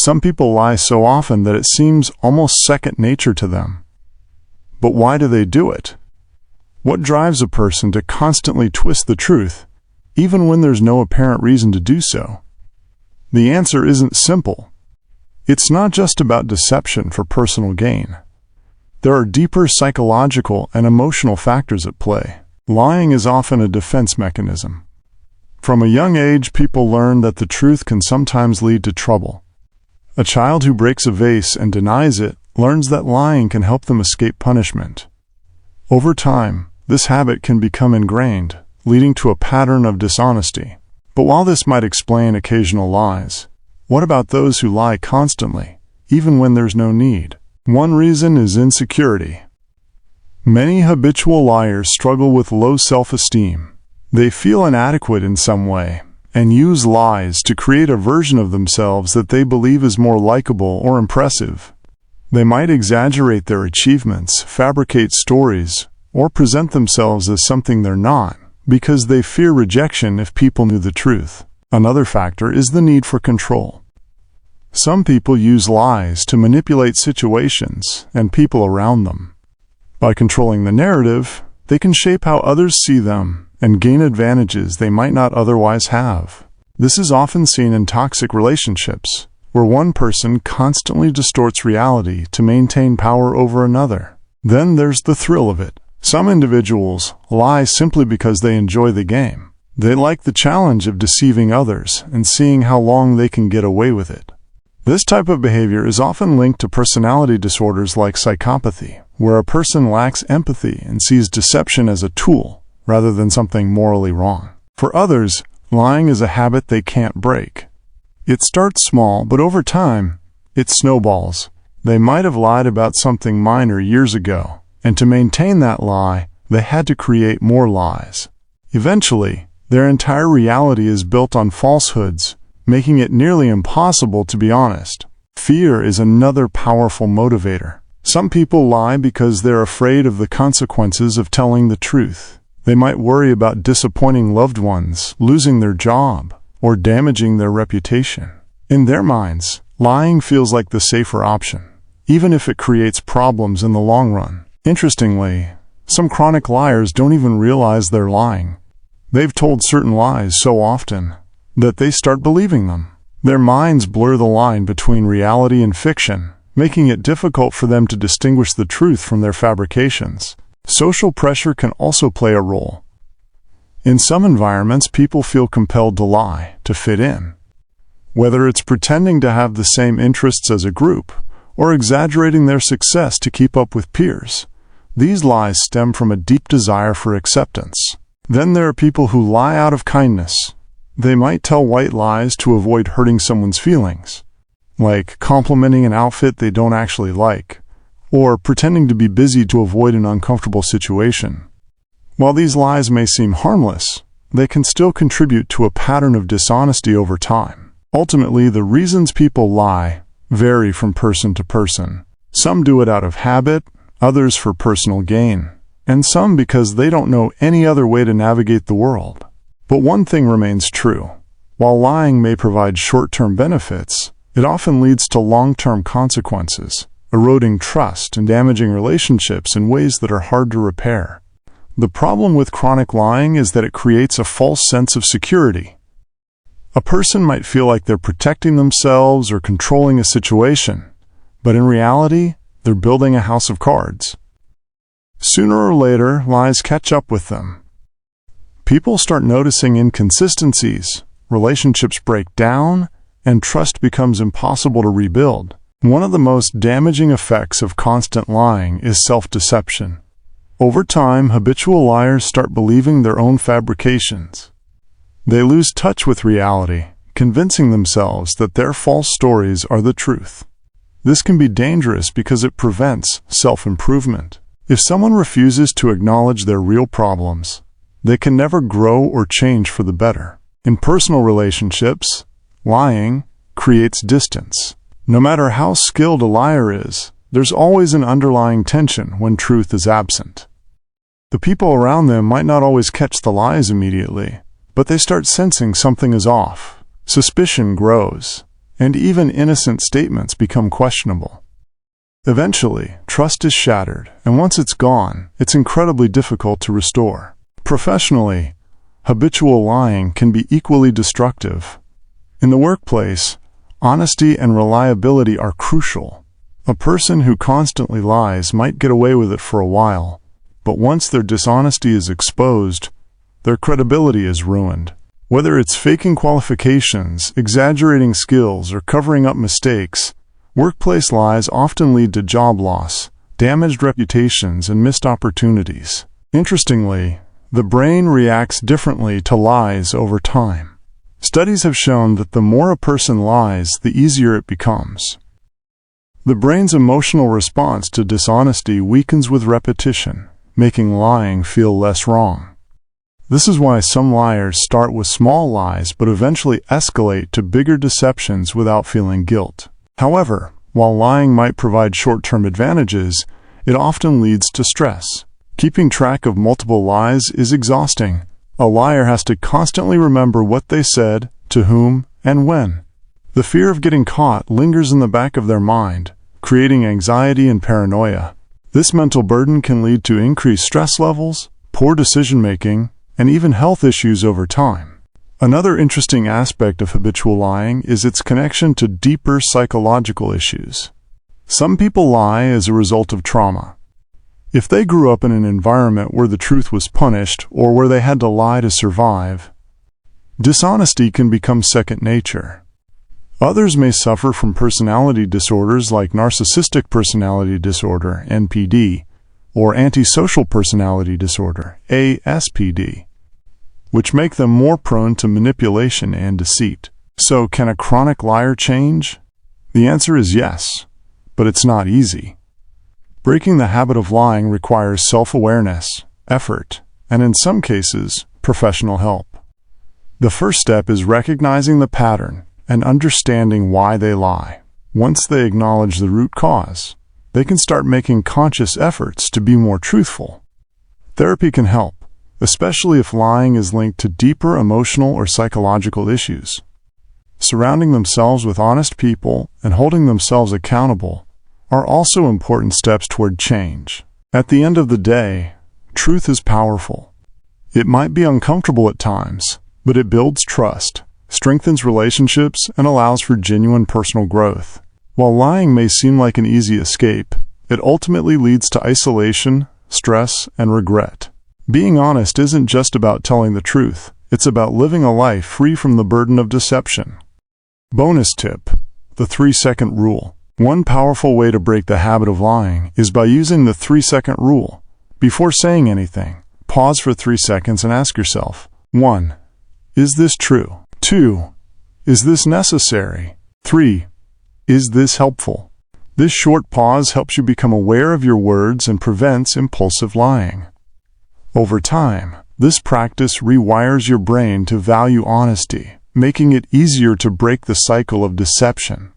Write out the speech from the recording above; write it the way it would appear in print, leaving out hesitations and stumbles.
Some people lie so often that it seems almost second nature to them. But why do they do it? What drives a person to constantly twist the truth, even when there's no apparent reason to do so? The answer isn't simple. It's not just about deception for personal gain. There are deeper psychological and emotional factors at play. Lying is often a defense mechanism. From a young age, people learn that the truth can sometimes lead to trouble. A child who breaks a vase and denies it learns that lying can help them escape punishment. Over time, this habit can become ingrained, leading to a pattern of dishonesty. But while this might explain occasional lies, what about those who lie constantly, even when there's no need? One reason is insecurity. Many habitual liars struggle with low self-esteem. They feel inadequate in some way, and use lies to create a version of themselves that they believe is more likable or impressive. They might exaggerate their achievements, fabricate stories, or present themselves as something they're not, because they fear rejection if people knew the truth. Another factor is the need for control. Some people use lies to manipulate situations and people around them. By controlling the narrative, they can shape how others see them and gain advantages they might not otherwise have. This is often seen in toxic relationships, where one person constantly distorts reality to maintain power over another. Then there's the thrill of it. Some individuals lie simply because they enjoy the game. They like the challenge of deceiving others and seeing how long they can get away with it. This type of behavior is often linked to personality disorders like psychopathy, where a person lacks empathy and sees deception as a tool rather than something morally wrong. For others, lying is a habit they can't break. It starts small, but over time, it snowballs. They might have lied about something minor years ago, and to maintain that lie, they had to create more lies. Eventually, their entire reality is built on falsehoods, making it nearly impossible to be honest. Fear is another powerful motivator. Some people lie because they're afraid of the consequences of telling the truth. They might worry about disappointing loved ones, losing their job, or damaging their reputation. In their minds, lying feels like the safer option, even if it creates problems in the long run. Interestingly, some chronic liars don't even realize they're lying. They've told certain lies so often that they start believing them. Their minds blur the line between reality and fiction, making it difficult for them to distinguish the truth from their fabrications. Social pressure can also play a role. In some environments, people feel compelled to lie to fit in. Whether it's pretending to have the same interests as a group, or exaggerating their success to keep up with peers, these lies stem from a deep desire for acceptance. Then there are people who lie out of kindness. They might tell white lies to avoid hurting someone's feelings, like complimenting an outfit they don't actually like, or pretending to be busy to avoid an uncomfortable situation. While these lies may seem harmless, they can still contribute to a pattern of dishonesty over time. Ultimately, the reasons people lie vary from person to person. Some do it out of habit, others for personal gain, and some because they don't know any other way to navigate the world. But one thing remains true. While lying may provide short-term benefits, it often leads to long-term consequences, eroding trust and damaging relationships in ways that are hard to repair. The problem with chronic lying is that it creates a false sense of security. A person might feel like they're protecting themselves or controlling a situation, but in reality, they're building a house of cards. Sooner or later, lies catch up with them. People start noticing inconsistencies, relationships break down, and trust becomes impossible to rebuild. One of the most damaging effects of constant lying is self-deception. Over time, habitual liars start believing their own fabrications. They lose touch with reality, convincing themselves that their false stories are the truth. This can be dangerous because it prevents self-improvement. If someone refuses to acknowledge their real problems, they can never grow or change for the better. In personal relationships, lying creates distance. No matter how skilled a liar is, there's always an underlying tension when truth is absent. The people around them might not always catch the lies immediately, but they start sensing something is off. Suspicion grows, and even innocent statements become questionable. Eventually, trust is shattered, and once it's gone, it's incredibly difficult to restore. Professionally, habitual lying can be equally destructive. In the workplace, honesty and reliability are crucial. A person who constantly lies might get away with it for a while, but once their dishonesty is exposed, their credibility is ruined. Whether it's faking qualifications, exaggerating skills, or covering up mistakes, workplace lies often lead to job loss, damaged reputations, and missed opportunities. Interestingly, the brain reacts differently to lies over time. Studies have shown that the more a person lies, the easier it becomes. The brain's emotional response to dishonesty weakens with repetition, making lying feel less wrong. This is why some liars start with small lies but eventually escalate to bigger deceptions without feeling guilt. However, while lying might provide short-term advantages, it often leads to stress. Keeping track of multiple lies is exhausting. A liar has to constantly remember what they said, to whom, and when. The fear of getting caught lingers in the back of their mind, creating anxiety and paranoia. This mental burden can lead to increased stress levels, poor decision-making, and even health issues over time. Another interesting aspect of habitual lying is its connection to deeper psychological issues. Some people lie as a result of trauma. If they grew up in an environment where the truth was punished or where they had to lie to survive, dishonesty can become second nature. Others may suffer from personality disorders like narcissistic personality disorder, (NPD), or antisocial personality disorder, (ASPD), which make them more prone to manipulation and deceit. So, can a chronic liar change? The answer is yes, but it's not easy. Breaking the habit of lying requires self-awareness, effort, and in some cases, professional help. The first step is recognizing the pattern and understanding why they lie. Once they acknowledge the root cause, they can start making conscious efforts to be more truthful. Therapy can help, especially if lying is linked to deeper emotional or psychological issues. Surrounding themselves with honest people and holding themselves accountable are also important steps toward change. At the end of the day, truth is powerful. It might be uncomfortable at times, but it builds trust, strengthens relationships, and allows for genuine personal growth. While lying may seem like an easy escape, it ultimately leads to isolation, stress, and regret. Being honest isn't just about telling the truth, it's about living a life free from the burden of deception. Bonus tip: the 3-second rule. One powerful way to break the habit of lying is by using the 3-second rule. Before saying anything, pause for 3 seconds and ask yourself, 1. Is this true? 2. Is this necessary? 3. Is this helpful? This short pause helps you become aware of your words and prevents impulsive lying. Over time, this practice rewires your brain to value honesty, making it easier to break the cycle of deception.